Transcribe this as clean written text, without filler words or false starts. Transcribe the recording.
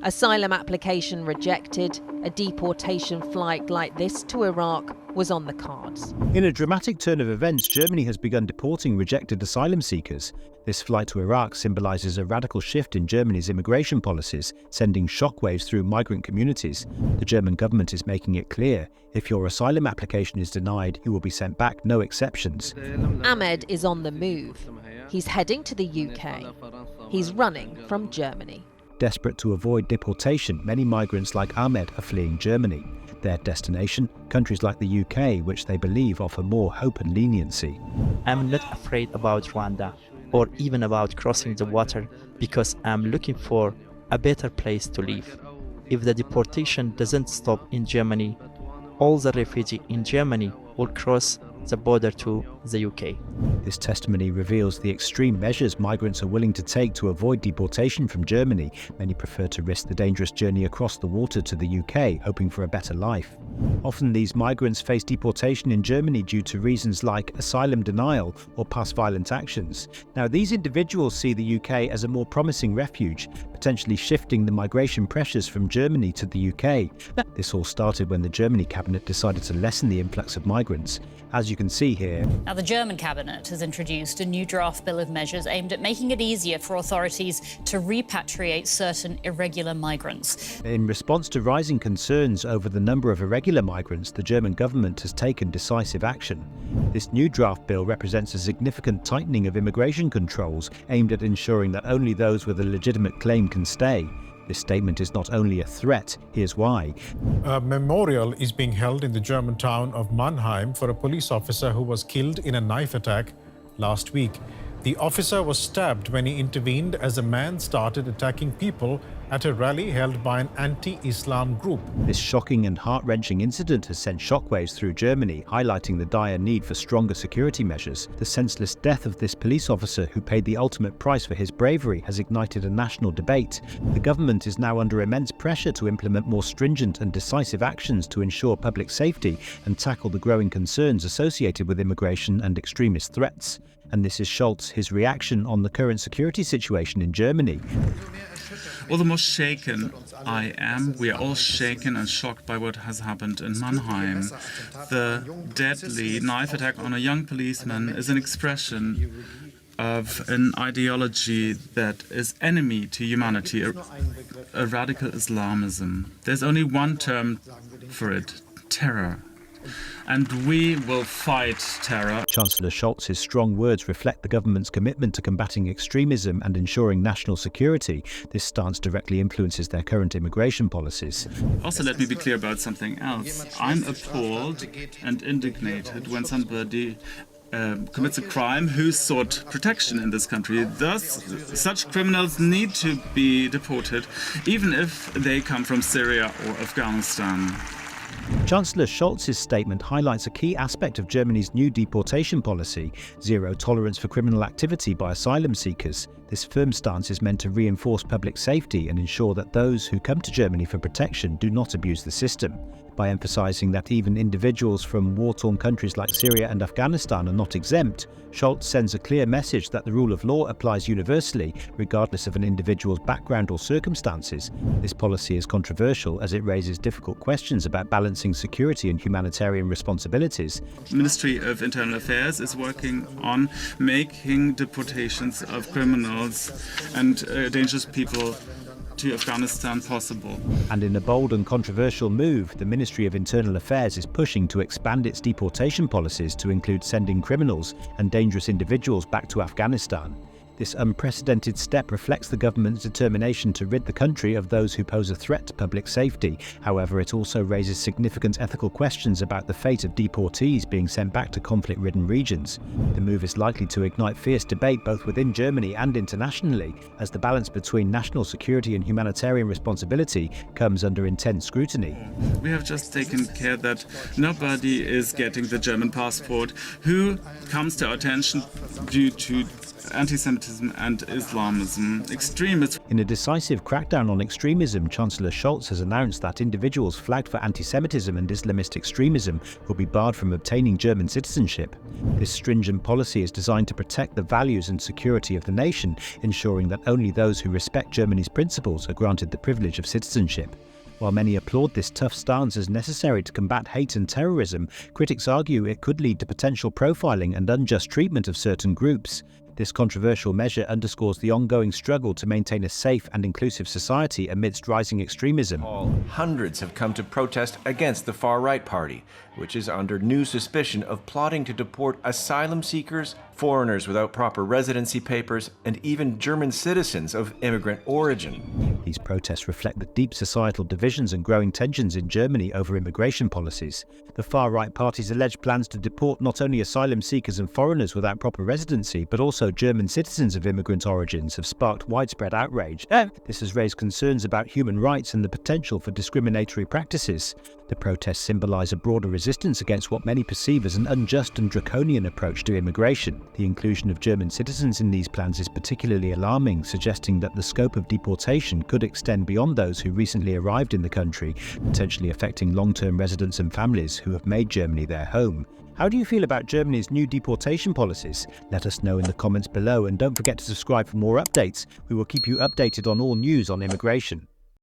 Asylum application rejected, a deportation flight like this to Iraq was on the cards. In a dramatic turn of events, Germany has begun deporting rejected asylum seekers. This flight to Iraq symbolises a radical shift in Germany's immigration policies, sending shockwaves through migrant communities. The German government is making it clear, if your asylum application is denied, you will be sent back, no exceptions. Ahmed is on the move. He's heading to the UK. He's running from Germany. Desperate to avoid deportation, many migrants like Ahmed are fleeing Germany. Their destination, countries like the UK, which they believe offer more hope and leniency. I'm not afraid about Rwanda or even about crossing the water because I'm looking for a better place to live. If the deportation doesn't stop in Germany, all the refugees in Germany will cross the border to the UK. This testimony reveals the extreme measures migrants are willing to take to avoid deportation from Germany. Many prefer to risk the dangerous journey across the water to the UK, hoping for a better life. Often these migrants face deportation in Germany due to reasons like asylum denial or past violent actions. Now, these individuals see the UK as a more promising refuge, potentially shifting the migration pressures from Germany to the UK. This all started when the Germany cabinet decided to lessen the influx of migrants. As you can see here. Now, the German cabinet has introduced a new draft bill of measures aimed at making it easier for authorities to repatriate certain irregular migrants. In response to rising concerns over the number of irregular migrants, the German government has taken decisive action. This new draft bill represents a significant tightening of immigration controls aimed at ensuring that only those with a legitimate claim can stay. This statement is not only a threat, here's why. A memorial is being held in the German town of Mannheim for a police officer who was killed in a knife attack last week. The officer was stabbed when he intervened as a man started attacking people at a rally held by an anti-Islam group. This shocking and heart-wrenching incident has sent shockwaves through Germany, highlighting the dire need for stronger security measures. The senseless death of this police officer, who paid the ultimate price for his bravery, has ignited a national debate. The government is now under immense pressure to implement more stringent and decisive actions to ensure public safety and tackle the growing concerns associated with immigration and extremist threats. And this is Scholz, his reaction on the current security situation in Germany. All the more shaken I am. We are all shaken and shocked by what has happened in Mannheim. The deadly knife attack on a young policeman is an expression of an ideology that is enemy to humanity, a radical Islamism. There's only one term for it: terror. And we will fight terror. Chancellor Scholz's strong words reflect the government's commitment to combating extremism and ensuring national security. This stance directly influences their current immigration policies. Also, let me be clear about something else. I'm appalled and indignated when somebody commits a crime who sought protection in this country. Thus, such criminals need to be deported, even if they come from Syria or Afghanistan. Chancellor Scholz's statement highlights a key aspect of Germany's new deportation policy: zero tolerance for criminal activity by asylum seekers. This firm stance is meant to reinforce public safety and ensure that those who come to Germany for protection do not abuse the system. By emphasising that even individuals from war-torn countries like Syria and Afghanistan are not exempt, Scholz sends a clear message that the rule of law applies universally, regardless of an individual's background or circumstances. This policy is controversial as it raises difficult questions about balancing security and humanitarian responsibilities. The Ministry of Internal Affairs is working on making deportations of criminals and dangerous people to Afghanistan possible. And in a bold and controversial move, the Ministry of Internal Affairs is pushing to expand its deportation policies to include sending criminals and dangerous individuals back to Afghanistan. This unprecedented step reflects the government's determination to rid the country of those who pose a threat to public safety. However, it also raises significant ethical questions about the fate of deportees being sent back to conflict-ridden regions. The move is likely to ignite fierce debate both within Germany and internationally, as the balance between national security and humanitarian responsibility comes under intense scrutiny. We have just taken care that nobody is getting the German passport who comes to our attention due to anti-Semitism and Islamism. Extremists. In a decisive crackdown on extremism, Chancellor Scholz has announced that individuals flagged for anti-Semitism and Islamist extremism will be barred from obtaining German citizenship. This stringent policy is designed to protect the values and security of the nation, ensuring that only those who respect Germany's principles are granted the privilege of citizenship. While many applaud this tough stance as necessary to combat hate and terrorism, critics argue it could lead to potential profiling and unjust treatment of certain groups. This controversial measure underscores the ongoing struggle to maintain a safe and inclusive society amidst rising extremism. Hundreds have come to protest against the far-right party, which is under new suspicion of plotting to deport asylum seekers, foreigners without proper residency papers, and even German citizens of immigrant origin. These protests reflect the deep societal divisions and growing tensions in Germany over immigration policies. The far-right party's alleged plans to deport not only asylum seekers and foreigners without proper residency, but also German citizens of immigrant origins have sparked widespread outrage. This has raised concerns about human rights and the potential for discriminatory practices. The protests symbolise a broader resistance against what many perceive as an unjust and draconian approach to immigration. The inclusion of German citizens in these plans is particularly alarming, suggesting that the scope of deportation could extend beyond those who recently arrived in the country, potentially affecting long-term residents and families who have made Germany their home. How do you feel about Germany's new deportation policies? Let us know in the comments below, and don't forget to subscribe for more updates. We will keep you updated on all news on immigration.